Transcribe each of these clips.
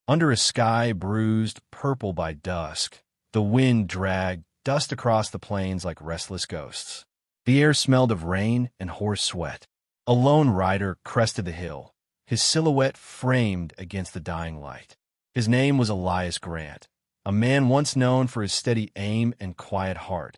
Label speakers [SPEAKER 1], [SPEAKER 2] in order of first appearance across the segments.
[SPEAKER 1] Under a sky bruised purple by dusk, the wind dragged dust across the plains like restless ghosts. The air smelled of rain and horse sweat. A lone rider crested the hill, his silhouette framed against the dying light. His name was Elias Grant, a man once known for his steady aim and quiet heart,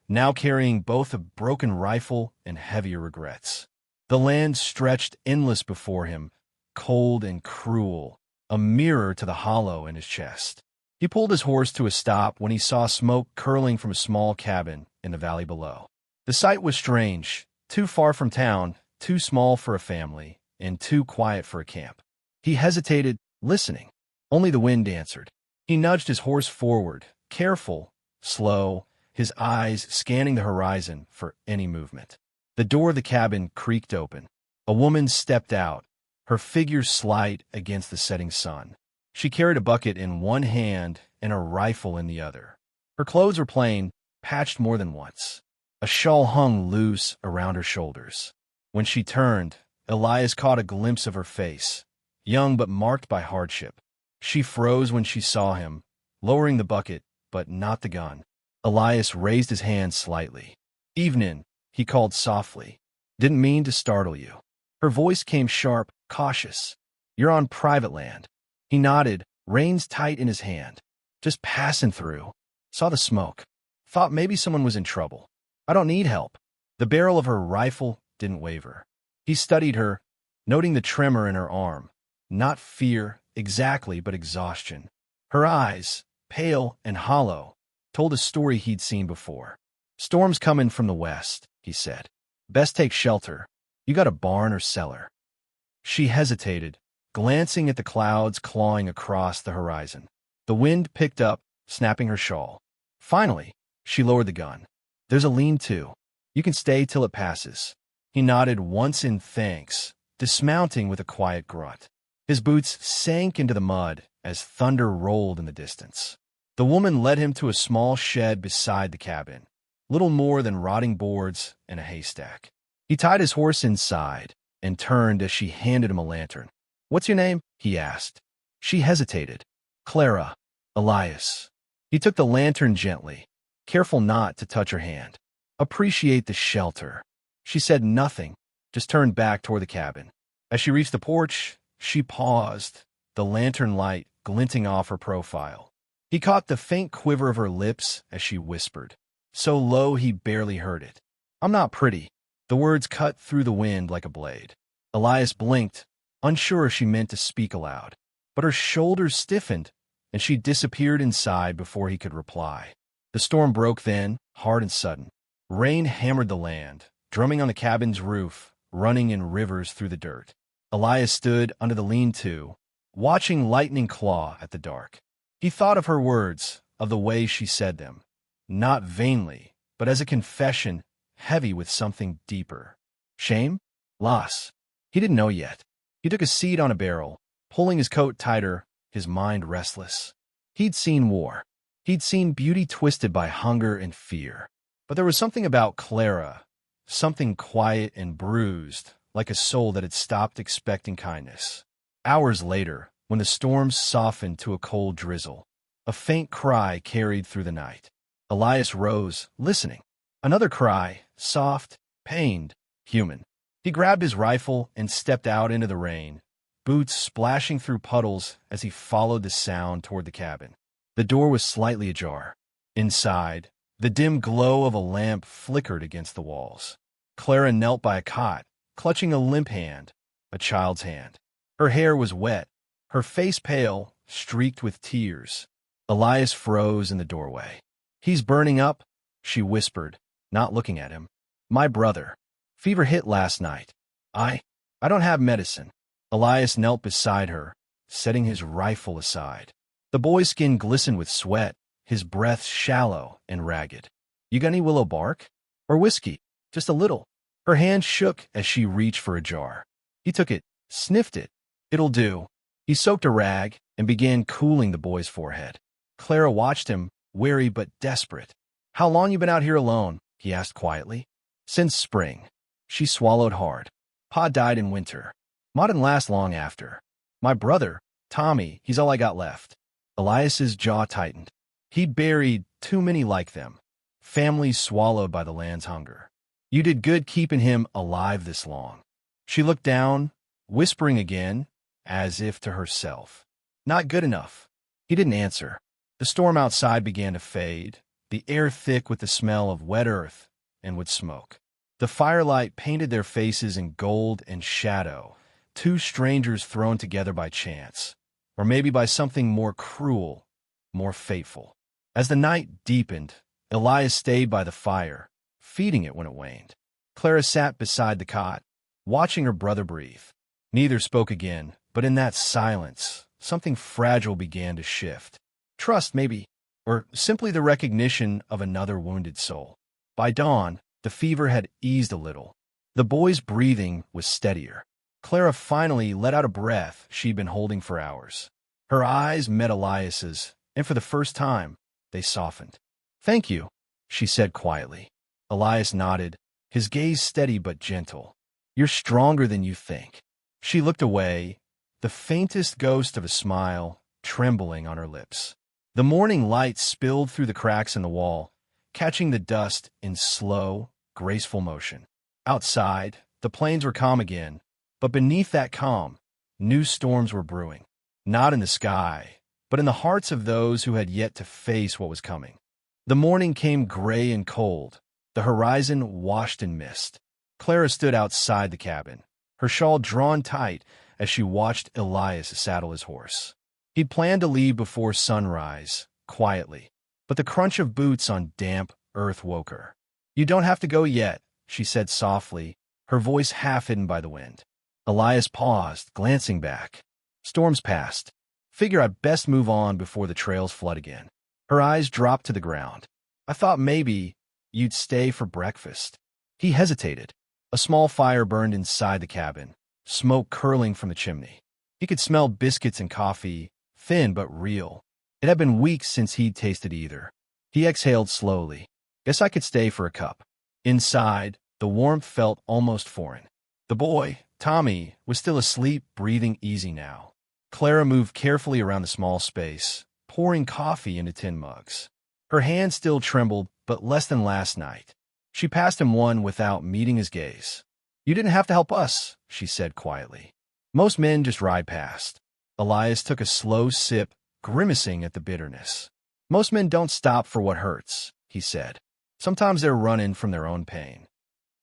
[SPEAKER 1] now carrying both a broken rifle and heavier regrets. The land stretched endless before him, cold and cruel, a mirror to the hollow in his chest. He pulled his horse to a stop when he saw smoke curling from a small cabin in the valley below. The sight was strange, too far from town, too small for a family, and too quiet for a camp. He hesitated, listening. Only the wind answered. He nudged his horse forward, careful, slow, his eyes scanning the horizon for any movement. The door of the cabin creaked open. A woman stepped out, her figure slight against the setting sun. She carried a bucket in one hand and a rifle in the other. Her clothes were plain, patched more than once. A shawl hung loose around her shoulders. When she turned, Elias caught a glimpse of her face, young but marked by hardship. She froze when she saw him, lowering the bucket, but not the gun. Elias raised his hand slightly. "Evening," he called softly. "Didn't mean to startle you." Her voice came sharp, cautious. "You're on private land." He nodded, reins tight in his hand. "Just passing through. Saw the smoke. Thought maybe someone was in trouble. I don't need help." The barrel of her rifle didn't waver. He studied her, noting the tremor in her arm. Not fear, exactly, but exhaustion. Her eyes, pale and hollow, told a story he'd seen before. "Storm's coming from the west," he said. "Best take shelter. You got a barn or cellar?" She hesitated, glancing at the clouds clawing across the horizon. The wind picked up, snapping her shawl. Finally, she lowered the gun. "There's a lean-to. You can stay till it passes." He nodded once in thanks, dismounting with a quiet grunt. His boots sank into the mud as thunder rolled in the distance. The woman led him to a small shed beside the cabin, little more than rotting boards and a haystack. He tied his horse inside and turned as she handed him a lantern. "What's your name?" he asked. She hesitated. "Clara." "Elias." He took the lantern gently, careful not to touch her hand. "Appreciate the shelter." She said nothing, just turned back toward the cabin. As she reached the porch, she paused, the lantern light glinting off her profile. He caught the faint quiver of her lips as she whispered, so low he barely heard it. "I'm not pretty." The words cut through the wind like a blade. Elias blinked, unsure if she meant to speak aloud. But her shoulders stiffened, and she disappeared inside before he could reply. The storm broke then, hard and sudden. Rain hammered the land, drumming on the cabin's roof, running in rivers through the dirt. Elias stood under the lean-to, watching lightning claw at the dark. He thought of her words, of the way she said them, not vainly, but as a confession, heavy with something deeper. Shame? Loss? He didn't know yet. He took a seat on a barrel, pulling his coat tighter, his mind restless. He'd seen war. He'd seen beauty twisted by hunger and fear. But there was something about Clara, something quiet and bruised, like a soul that had stopped expecting kindness. Hours later, when the storms softened to a cold drizzle, a faint cry carried through the night. Elias rose, listening. Another cry, soft, pained, human. He grabbed his rifle and stepped out into the rain, boots splashing through puddles as he followed the sound toward the cabin. The door was slightly ajar. Inside, the dim glow of a lamp flickered against the walls. Clara knelt by a cot, clutching a limp hand, a child's hand. Her hair was wet, her face pale, streaked with tears. Elias froze in the doorway. "He's burning up," she whispered, not looking at him. "My brother. Fever hit last night. I don't have medicine." Elias knelt beside her, setting his rifle aside. The boy's skin glistened with sweat, his breath shallow and ragged. "You got any willow bark? Or whiskey? Just a little." Her hand shook as she reached for a jar. He took it, sniffed it. "It'll do." He soaked a rag and began cooling the boy's forehead. Clara watched him, wary but desperate. "How long you been out here alone?" he asked quietly. "Since spring." She swallowed hard. "Pa died in winter. Ma didn't last long after. My brother, Tommy, he's all I got left. Elias's jaw tightened. He'd buried too many like them. Families swallowed by the land's hunger. You did good keeping him alive this long. She looked down, whispering again, as if to herself. Not good enough. He didn't answer. The storm outside began to fade, the air thick with the smell of wet earth and wood smoke. The firelight painted their faces in gold and shadow, two strangers thrown together by chance, or maybe by something more cruel, more fateful. As the night deepened, Elias stayed by the fire, feeding it when it waned. Clara sat beside the cot, watching her brother breathe. Neither spoke again, but in that silence, something fragile began to shift. Trust, maybe, or simply the recognition of another wounded soul. By dawn, the fever had eased a little. The boy's breathing was steadier. Clara finally let out a breath she'd been holding for hours. Her eyes met Elias's, and for the first time, they softened. "Thank you," she said quietly. Elias nodded, his gaze steady but gentle. "You're stronger than you think." She looked away, the faintest ghost of a smile trembling on her lips. The morning light spilled through the cracks in the wall, catching the dust in slow, graceful motion. Outside, the plains were calm again, but beneath that calm, new storms were brewing. Not in the sky, but in the hearts of those who had yet to face what was coming. The morning came gray and cold, the horizon washed in mist. Clara stood outside the cabin, her shawl drawn tight as she watched Elias saddle his horse. He'd planned to leave before sunrise, quietly, but the crunch of boots on damp earth woke her. "You don't have to go yet," she said softly, her voice half hidden by the wind. Elias paused, glancing back. Storms passed. Figure I'd best move on before the trails flood again. Her eyes dropped to the ground. "I thought maybe you'd stay for breakfast." He hesitated. A small fire burned inside the cabin, smoke curling from the chimney. He could smell biscuits and coffee, thin but real. It had been weeks since he'd tasted either. He exhaled slowly. "Guess I could stay for a cup." Inside, the warmth felt almost foreign. The boy, Tommy, was still asleep, breathing easy now. Clara moved carefully around the small space, pouring coffee into tin mugs. Her hand still trembled, but less than last night. She passed him one without meeting his gaze. "You didn't have to help us," she said quietly. "Most men just ride past." Elias took a slow sip, grimacing at the bitterness. "Most men don't stop for what hurts," he said. "Sometimes they're running from their own pain."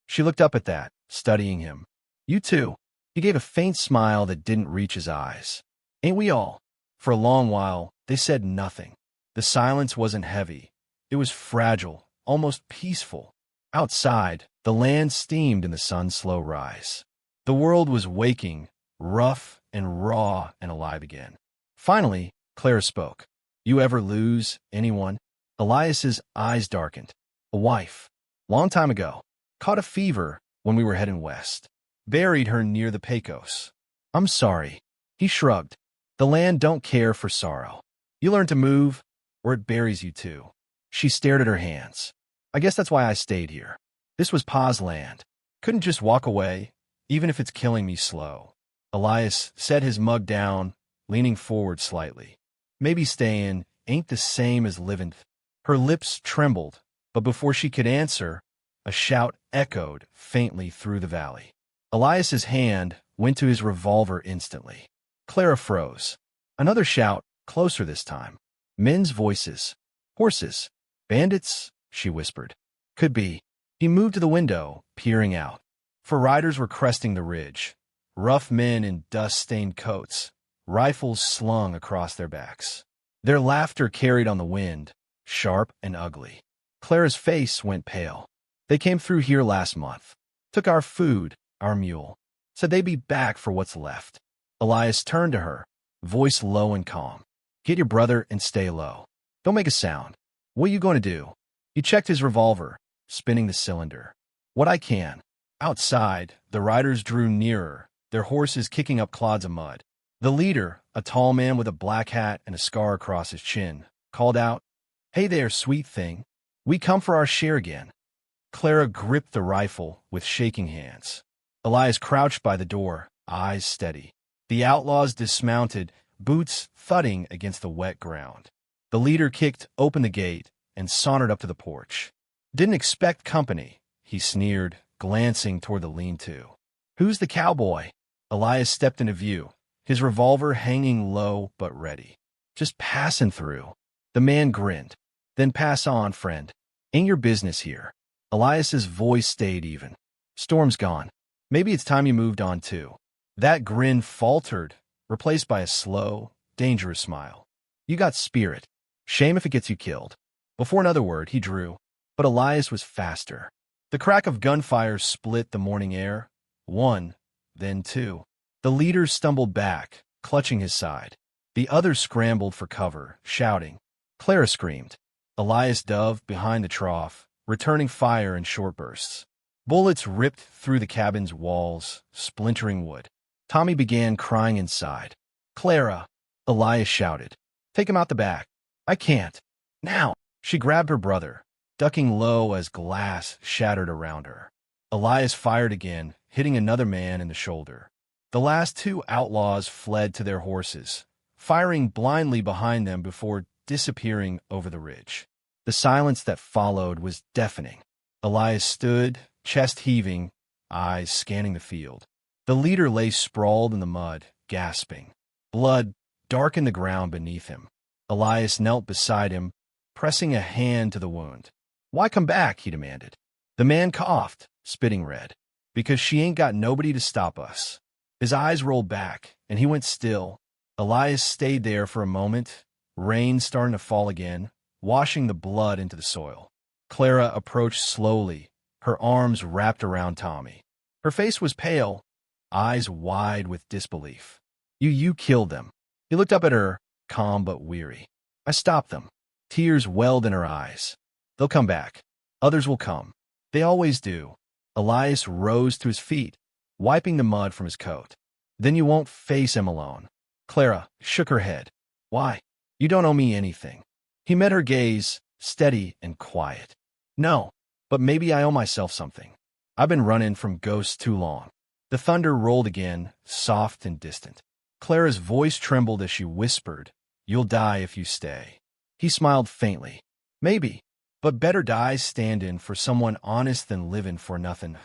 [SPEAKER 1] She looked up at that, studying him. "You too." He gave a faint smile that didn't reach his eyes. "Ain't we all?" For a long while, they said nothing. The silence wasn't heavy. It was fragile, almost peaceful. Outside, the land steamed in the sun's slow rise. The world was waking, rough and raw and alive again. Finally, Clara spoke. "You ever lose anyone?" Elias's eyes darkened. "A wife. Long time ago. Caught a fever when we were heading west. Buried her near the Pecos." "I'm sorry." He shrugged. "The land don't care for sorrow. You learn to move, or it buries you too." She stared at her hands. "I guess that's why I stayed here. This was Pa's land. Couldn't just walk away, even if it's killing me slow." Elias set his mug down, leaning forward slightly. "Maybe staying ain't the same as living." Her lips trembled, but before she could answer, a shout echoed faintly through the valley. Elias's hand went to his revolver instantly. Clara froze. Another shout, closer this time. Men's voices. "Horses. Bandits?" she whispered. "Could be." He moved to the window, peering out. For riders were cresting the ridge. Rough men in dust-stained coats, rifles slung across their backs. Their laughter carried on the wind, sharp and ugly. Clara's face went pale. "They came through here last month. Took our food, our mule. Said they'd be back for what's left." Elias turned to her, voice low and calm. "Get your brother and stay low. Don't make a sound. What are you going to do?" He checked his revolver, spinning the cylinder. "What I can." Outside, the riders drew nearer, their horses kicking up clods of mud. The leader, a tall man with a black hat and a scar across his chin, called out, "Hey there, sweet thing. We come for our share again." Clara gripped the rifle with shaking hands. Elias crouched by the door, eyes steady. The outlaws dismounted, boots thudding against the wet ground. The leader kicked open the gate and sauntered up to the porch. "Didn't expect company," he sneered, glancing toward the lean-to. "Who's the cowboy?" Elias stepped into view, his revolver hanging low but ready. "Just passing through." The man grinned. "Then pass on, friend. Ain't your business here." Elias's voice stayed even. "Storm's gone. Maybe it's time you moved on too." That grin faltered, replaced by a slow, dangerous smile. "You got spirit. Shame if it gets you killed." Before another word, he drew, but Elias was faster. The crack of gunfire split the morning air. One, then two. The leader stumbled back, clutching his side. The others scrambled for cover, shouting. Clara screamed. Elias dove behind the trough, returning fire in short bursts. Bullets ripped through the cabin's walls, splintering wood. Tommy began crying inside. "Clara!" Elias shouted. "Take him out the back." "I can't. Now!" She grabbed her brother, ducking low as glass shattered around her. Elias fired again, hitting another man in the shoulder. The last two outlaws fled to their horses, firing blindly behind them before disappearing over the ridge. The silence that followed was deafening. Elias stood, chest heaving, eyes scanning the field. The leader lay sprawled in the mud, gasping. Blood darkened the ground beneath him. Elias knelt beside him, pressing a hand to the wound. "Why come back?" he demanded. The man coughed, spitting red. "Because she ain't got nobody to stop us." His eyes rolled back, and he went still. Elias stayed there for a moment, rain starting to fall again, washing the blood into the soil. Clara approached slowly, her arms wrapped around Tommy. Her face was pale, eyes wide with disbelief. You killed them." He looked up at her, calm but weary. "I stopped them." Tears welled in her eyes. "They'll come back. Others will come. They always do." Elias rose to his feet, wiping the mud from his coat. "Then you won't face him alone." Clara shook her head. "Why? You don't owe me anything." He met her gaze, steady and quiet. "No, but maybe I owe myself something. I've been running from ghosts too long." The thunder rolled again, soft and distant. Clara's voice trembled as she whispered, "You'll die if you stay." He smiled faintly. "Maybe, but better die stand-in for someone honest than livin' for nothing."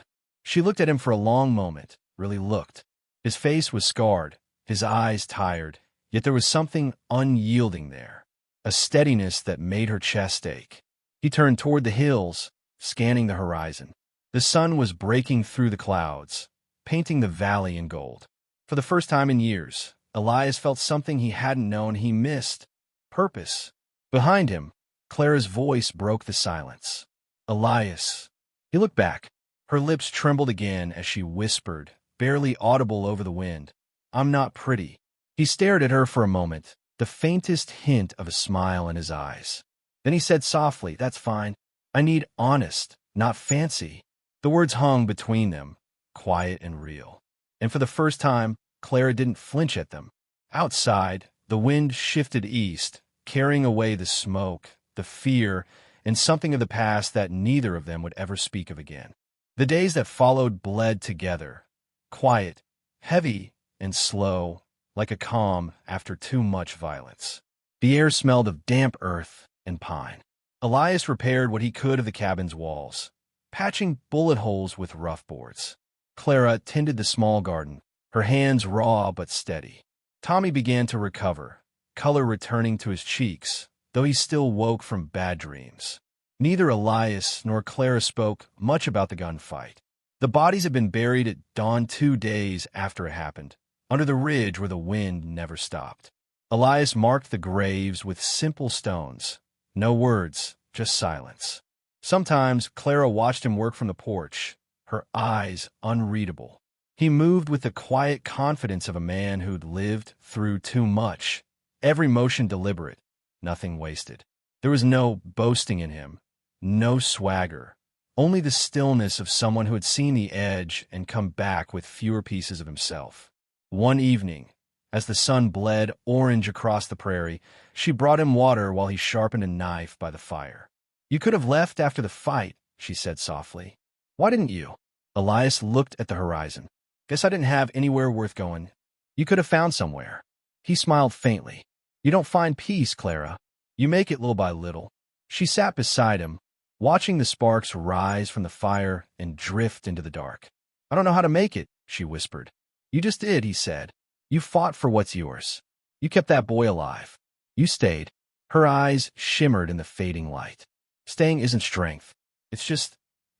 [SPEAKER 1] She looked at him for a long moment, really looked. His face was scarred, his eyes tired, yet there was something unyielding there, a steadiness that made her chest ache. He turned toward the hills, scanning the horizon. The sun was breaking through the clouds, painting the valley in gold. For the first time in years, Elias felt something he hadn't known he missed: purpose. Behind him, Clara's voice broke the silence. "Elias." He looked back. Her lips trembled again as she whispered, barely audible over the wind, "I'm not pretty." He stared at her for a moment, the faintest hint of a smile in his eyes. Then he said softly, "That's fine. I need honest, not fancy." The words hung between them, quiet and real. And for the first time, Clara didn't flinch at them. Outside, the wind shifted east, carrying away the smoke, the fear, and something of the past that neither of them would ever speak of again. The days that followed bled together, quiet, heavy, and slow, like a calm after too much violence. The air smelled of damp earth and pine. Elias repaired what he could of the cabin's walls, patching bullet holes with rough boards. Clara tended the small garden, her hands raw but steady. Tommy began to recover, color returning to his cheeks, though he still woke from bad dreams. Neither Elias nor Clara spoke much about the gunfight. The bodies had been buried at dawn 2 days after it happened, under the ridge where the wind never stopped. Elias marked the graves with simple stones. No words, just silence. Sometimes Clara watched him work from the porch, her eyes unreadable. He moved with the quiet confidence of a man who'd lived through too much, every motion deliberate, nothing wasted. There was no boasting in him, no swagger, only the stillness of someone who had seen the edge and come back with fewer pieces of himself. One evening, as the sun bled orange across the prairie, she brought him water while he sharpened a knife by the fire. "You could have left after the fight," she said softly. "Why didn't you?" Elias looked at the horizon. "Guess I didn't have anywhere worth going." "You could have found somewhere." He smiled faintly. You don't find peace, Clara. You make it little by little. She sat beside him, watching the sparks rise from the fire and drift into the dark. I don't know how to make it, she whispered. You just did, he said. You fought for what's yours. You kept that boy alive. You stayed. Her eyes shimmered in the fading light. Staying isn't strength. It's just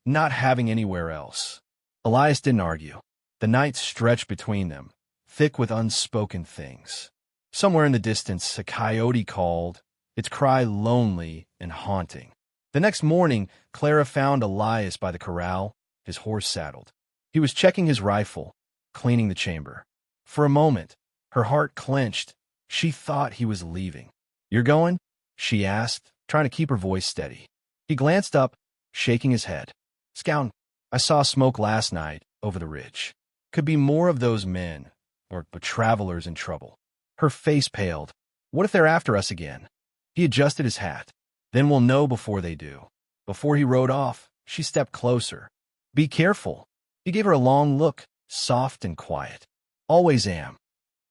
[SPEAKER 1] not having anywhere else. Elias didn't argue. The night stretched between them, thick with unspoken things. Somewhere in the distance, a coyote called, its cry lonely and haunting. The next morning, Clara found Elias by the corral, his horse saddled. He was checking his rifle, cleaning the chamber. For a moment, her heart clenched. She thought he was leaving. You're going? She asked, trying to keep her voice steady. He glanced up, shaking his head. Scout, I saw smoke last night over the ridge. Could be more of those men, or travelers in trouble. Her face paled. What if they're after us again? He adjusted his hat. Then we'll know before they do. Before he rode off, she stepped closer. Be careful. He gave her a long look, soft and quiet. Always am.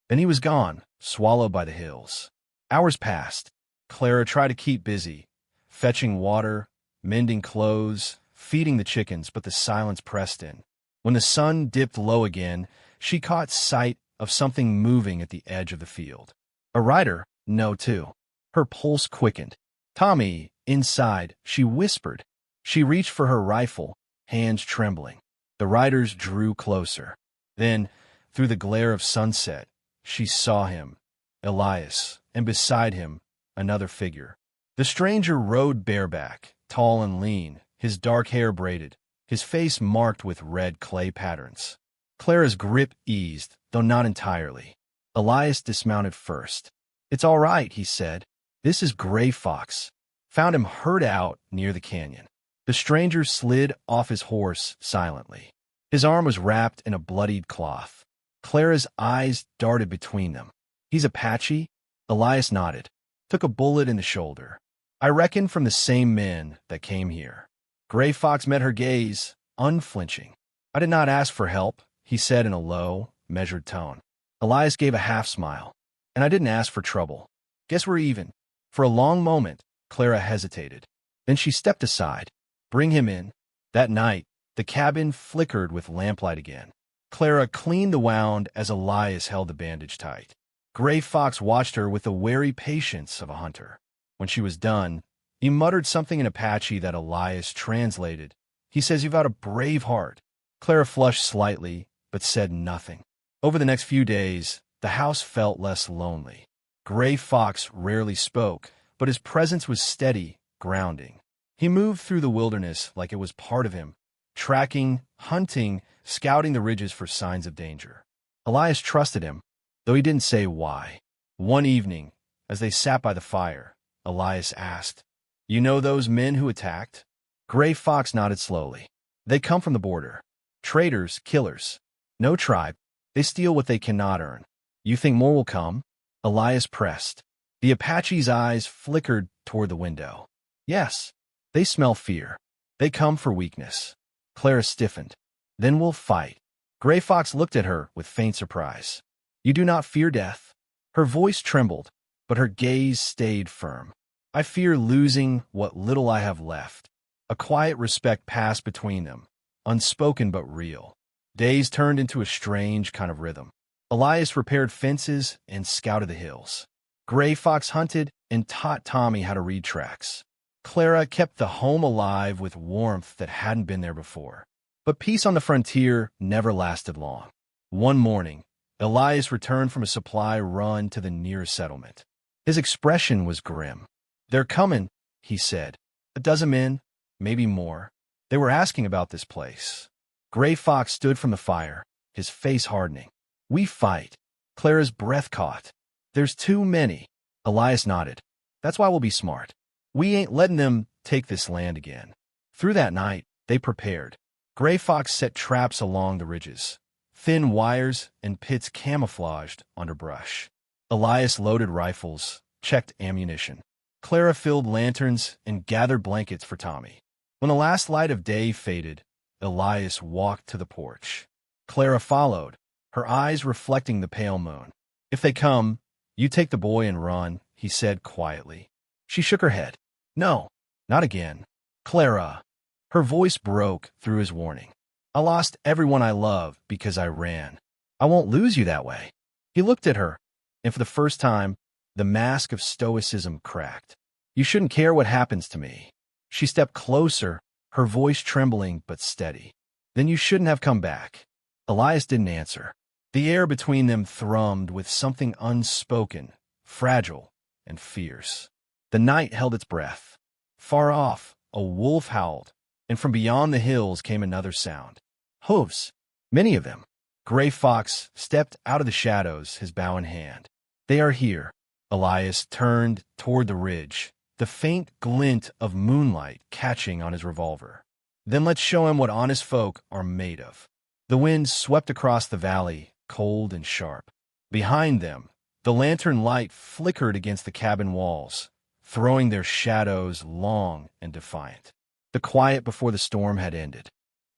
[SPEAKER 1] Then he was gone, swallowed by the hills. Hours passed. Clara tried to keep busy, fetching water, mending clothes, feeding the chickens, but the silence pressed in. When the sun dipped low again, she caught sight of something moving at the edge of the field. A rider? No, too. Her pulse quickened. Tommy, inside, she whispered. She reached for her rifle, hands trembling. The riders drew closer. Then, through the glare of sunset, she saw him, Elias, and beside him, another figure. The stranger rode bareback, tall and lean, his dark hair braided, his face marked with red clay patterns. Clara's grip eased, though not entirely. Elias dismounted first. It's all right, he said. This is Gray Fox. Found him hurt out near the canyon. The stranger slid off his horse silently. His arm was wrapped in a bloodied cloth. Clara's eyes darted between them. He's Apache? Elias nodded. Took a bullet in the shoulder. I reckon from the same men that came here. Gray Fox met her gaze, unflinching. I did not ask for help, he said in a low, measured tone. Elias gave a half-smile. And I didn't ask for trouble. Guess we're even. For a long moment, Clara hesitated. Then she stepped aside. Bring him in. That night, the cabin flickered with lamplight again. Clara cleaned the wound as Elias held the bandage tight. Gray Fox watched her with the wary patience of a hunter. When she was done, he muttered something in Apache that Elias translated. He says you've got a brave heart. Clara flushed slightly, but said nothing. Over the next few days, the house felt less lonely. Gray Fox rarely spoke, but his presence was steady, grounding. He moved through the wilderness like it was part of him, tracking, hunting, scouting the ridges for signs of danger. Elias trusted him, though he didn't say why. One evening, as they sat by the fire, Elias asked, You know those men who attacked? Gray Fox nodded slowly. They come from the border. Traitors, killers. No tribe. They steal what they cannot earn. You think more will come? Elias pressed. The Apache's eyes flickered toward the window. Yes. They smell fear. They come for weakness. Clara stiffened. Then we'll fight. Gray Fox looked at her with faint surprise. You do not fear death? Her voice trembled, but her gaze stayed firm. I fear losing what little I have left. A quiet respect passed between them, unspoken but real. Days turned into a strange kind of rhythm. Elias repaired fences and scouted the hills. Gray Fox hunted and taught Tommy how to read tracks. Clara kept the home alive with warmth that hadn't been there before. But peace on the frontier never lasted long. One morning, Elias returned from a supply run to the nearest settlement. His expression was grim. They're coming, he said. 12 men, maybe more. They were asking about this place. Gray Fox stood from the fire, his face hardening. We fight. Clara's breath caught. There's too many. Elias nodded. That's why we'll be smart. We ain't letting them take this land again. Through that night, they prepared. Gray Fox set traps along the ridges, thin wires and pits camouflaged under brush. Elias loaded rifles, checked ammunition. Clara filled lanterns and gathered blankets for Tommy. When the last light of day faded, Elias walked to the porch. Clara followed, her eyes reflecting the pale moon. If they come, "You take the boy and run," he said quietly. She shook her head. "No, not again. Clara." Her voice broke through his warning. "I lost everyone I love because I ran. I won't lose you that way." He looked at her, and for the first time, the mask of stoicism cracked. "You shouldn't care what happens to me." She stepped closer, her voice trembling but steady. "Then you shouldn't have come back." Elias didn't answer. The air between them thrummed with something unspoken, fragile, and fierce. The night held its breath. Far off, a wolf howled, and from beyond the hills came another sound. Hooves, many of them. Gray Fox stepped out of the shadows, his bow in hand. "They are here." Elias turned toward the ridge, the faint glint of moonlight catching on his revolver. "Then let's show him what honest folk are made of." The wind swept across the valley, cold and sharp. Behind them, the lantern light flickered against the cabin walls, throwing their shadows long and defiant. The quiet before the storm had ended.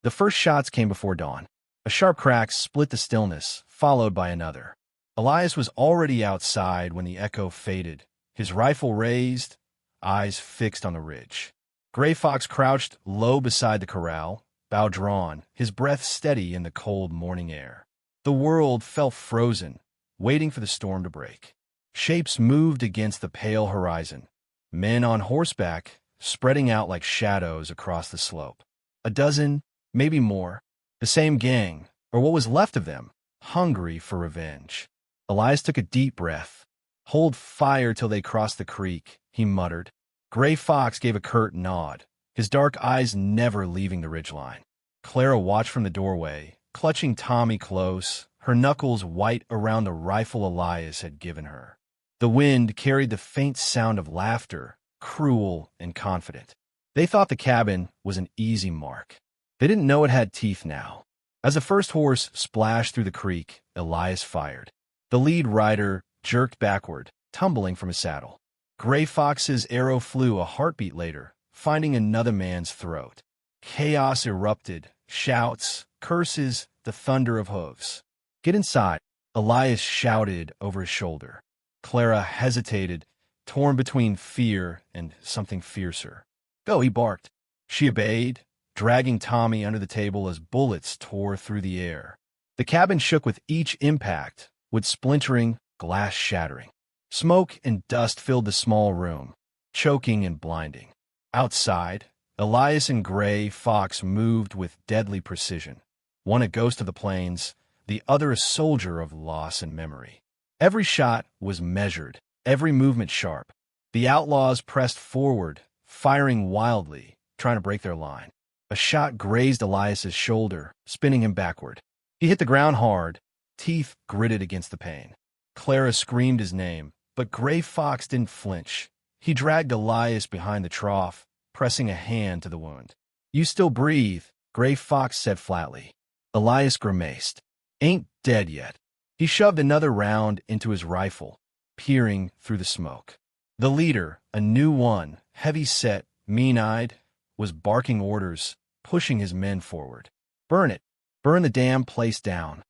[SPEAKER 1] The first shots came before dawn. A sharp crack split the stillness, followed by another. Elias was already outside when the echo faded, his rifle raised, eyes fixed on the ridge. Gray Fox crouched low beside the corral, bow drawn, his breath steady in the cold morning air. The world felt frozen, waiting for the storm to break. Shapes moved against the pale horizon, men on horseback spreading out like shadows across the slope. A dozen, maybe more, the same gang, or what was left of them, hungry for revenge. Elias took a deep breath. "Hold fire till they cross the creek," he muttered. Gray Fox gave a curt nod, his dark eyes never leaving the ridgeline. Clara watched from the doorway, clutching Tommy close, her knuckles white around the rifle Elias had given her. The wind carried the faint sound of laughter, cruel and confident. They thought the cabin was an easy mark. They didn't know it had teeth now. As the first horse splashed through the creek, Elias fired. The lead rider jerked backward, tumbling from his saddle. Gray Fox's arrow flew a heartbeat later, finding another man's throat. Chaos erupted, shouts, curses, the thunder of hooves. "Get inside," Elias shouted over his shoulder. Clara hesitated, torn between fear and something fiercer. "Go," he barked. She obeyed, dragging Tommy under the table as bullets tore through the air. The cabin shook with each impact, with splintering, glass shattering. Smoke and dust filled the small room, choking and blinding. Outside, Elias and Gray Fox moved with deadly precision, one a ghost of the plains, the other a soldier of loss and memory. Every shot was measured, every movement sharp. The outlaws pressed forward, firing wildly, trying to break their line. A shot grazed Elias's shoulder, spinning him backward. He hit the ground hard, teeth gritted against the pain. Clara screamed his name, but Gray Fox didn't flinch. He dragged Elias behind the trough, pressing a hand to the wound. "You still breathe," Gray Fox said flatly. Elias grimaced. "Ain't dead yet." He shoved another round into his rifle, peering through the smoke. The leader, a new one, heavy-set, mean-eyed, was barking orders, pushing his men forward. "Burn it! Burn the damn place down!"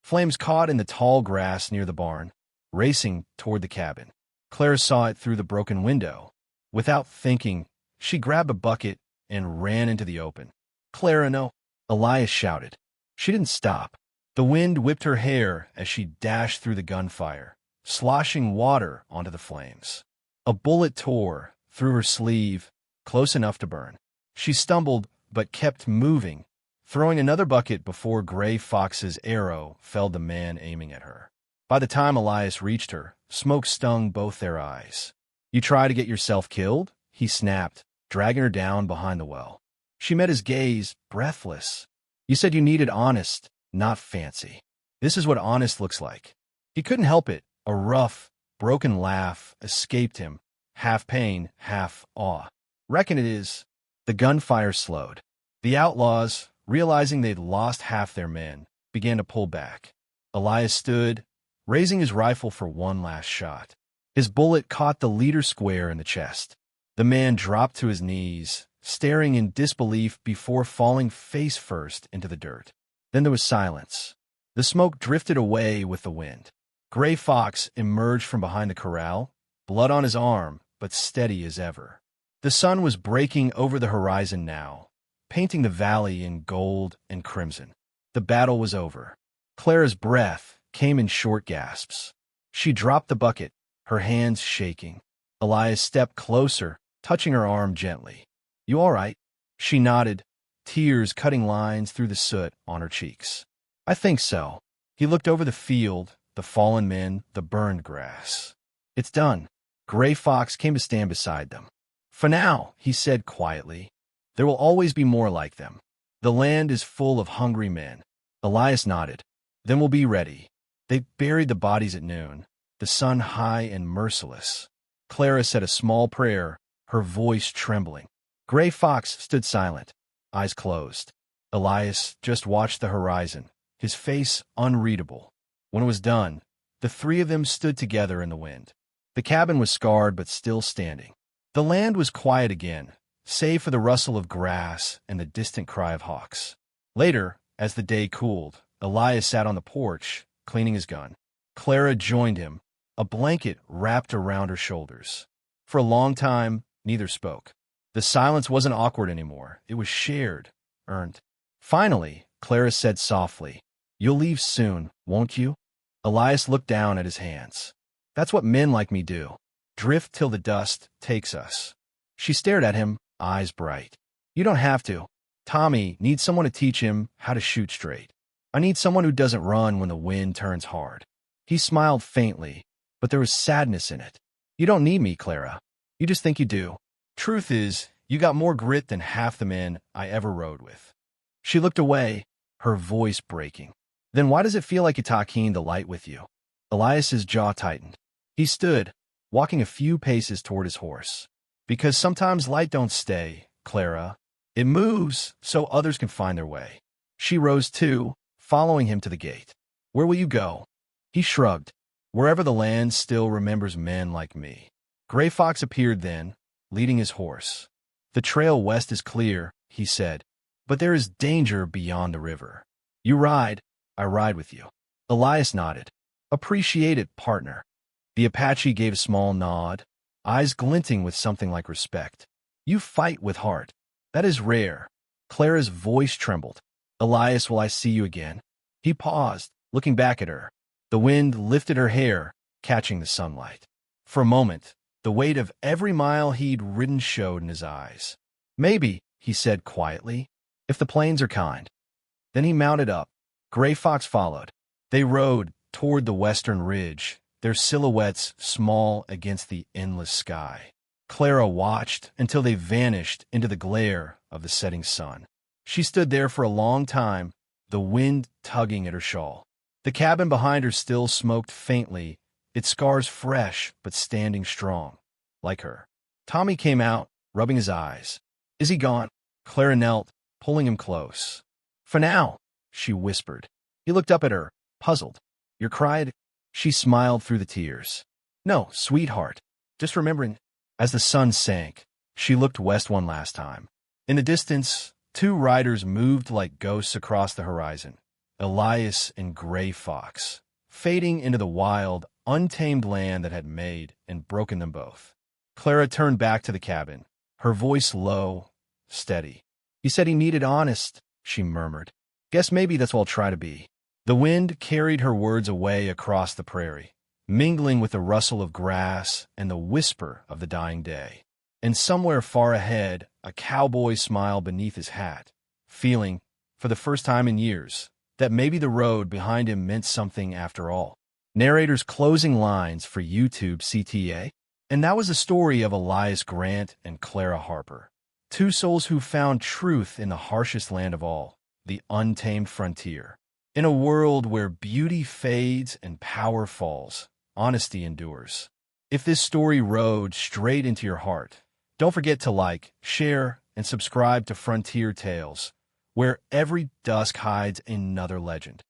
[SPEAKER 1] Flames caught in the tall grass near the barn, racing toward the cabin. Clara saw it through the broken window. Without thinking, she grabbed a bucket and ran into the open. "Clara, no!" Elias shouted. She didn't stop. The wind whipped her hair as she dashed through the gunfire, sloshing water onto the flames. A bullet tore through her sleeve, close enough to burn. She stumbled, but kept moving, throwing another bucket before Gray Fox's arrow felled the man aiming at her. By the time Elias reached her, smoke stung both their eyes. "You try to get yourself killed?" he snapped, dragging her down behind the well. She met his gaze, breathless. "You said you needed honest, not fancy. This is what honest looks like." He couldn't help it. A rough, broken laugh escaped him, half pain, half awe. "Reckon it is." The gunfire slowed. The outlaws, realizing they'd lost half their men, began to pull back. Elias stood, raising his rifle for one last shot. His bullet caught the leader square in the chest. The man dropped to his knees, staring in disbelief before falling face first into the dirt. Then there was silence. The smoke drifted away with the wind. Gray Fox emerged from behind the corral, blood on his arm, but steady as ever. The sun was breaking over the horizon now, painting the valley in gold and crimson. The battle was over. Clara's breath came in short gasps. She dropped the bucket, her hands shaking. Elias stepped closer, touching her arm gently. "You all right?" She nodded, tears cutting lines through the soot on her cheeks. "I think so." He looked over the field, the fallen men, the burned grass. "It's done." Gray Fox came to stand beside them. "For now," he said quietly, "there will always be more like them. The land is full of hungry men." Elias nodded. "Then we'll be ready." They buried the bodies at noon, the sun high and merciless. Clara said a small prayer, her voice trembling. Gray Fox stood silent, eyes closed. Elias just watched the horizon, his face unreadable. When it was done, the three of them stood together in the wind. The cabin was scarred but still standing. The land was quiet again, save for the rustle of grass and the distant cry of hawks. Later, as the day cooled, Elias sat on the porch, cleaning his gun. Clara joined him, a blanket wrapped around her shoulders. For a long time, neither spoke. The silence wasn't awkward anymore. It was shared, earned. Finally, Clara said softly, "You'll leave soon, won't you?" Elias looked down at his hands. "That's what men like me do. Drift till the dust takes us." She stared at him, eyes bright. "You don't have to. Tommy needs someone to teach him how to shoot straight. I need someone who doesn't run when the wind turns hard." He smiled faintly, but there was sadness in it. "You don't need me, Clara. You just think you do. Truth is, you got more grit than half the men I ever rode with." She looked away, her voice breaking. "Then why does it feel like you're taking the light with you?" Elias's jaw tightened. He stood, walking a few paces toward his horse. "Because sometimes light don't stay, Clara. It moves so others can find their way." She rose too, following him to the gate. "Where will you go?" He shrugged. "Wherever the land still remembers men like me." Gray Fox appeared then, leading his horse. "The trail west is clear," he said, "but there is danger beyond the river. You ride, I ride with you." Elias nodded. "Appreciate it, partner." The Apache gave a small nod, eyes glinting with something like respect. "You fight with heart. That is rare." Clara's voice trembled. "Elias, will I see you again?" He paused, looking back at her. The wind lifted her hair, catching the sunlight. For a moment, the weight of every mile he'd ridden showed in his eyes. "Maybe," he said quietly, "if the plains are kind." Then he mounted up. Gray Fox followed. They rode toward the western ridge, their silhouettes small against the endless sky. Clara watched until they vanished into the glare of the setting sun. She stood there for a long time, the wind tugging at her shawl. The cabin behind her still smoked faintly, its scars fresh but standing strong, like her. Tommy came out, rubbing his eyes. "Is he gone?" Clara knelt, pulling him close. "For now," she whispered. He looked up at her, puzzled. "You're cried?" She smiled through the tears. "No, sweetheart. Just remembering." As the sun sank, she looked west one last time. In the distance, two riders moved like ghosts across the horizon, Elias and Gray Fox, fading into the wild, untamed land that had made and broken them both. Clara turned back to the cabin, her voice low, steady. "He said he needed honest," she murmured. "Guess maybe that's what I'll try to be." The wind carried her words away across the prairie, mingling with the rustle of grass and the whisper of the dying day. And somewhere far ahead, a cowboy smiled beneath his hat, feeling, for the first time in years, that maybe the road behind him meant something after all. Narrator's closing lines for YouTube CTA. And that was the story of Elias Grant and Clara Harper, two souls who found truth in the harshest land of all, the untamed frontier. In a world where beauty fades and power falls, honesty endures. If this story rode straight into your heart, don't forget to like, share, and subscribe to Frontier Tales, where every dusk hides another legend.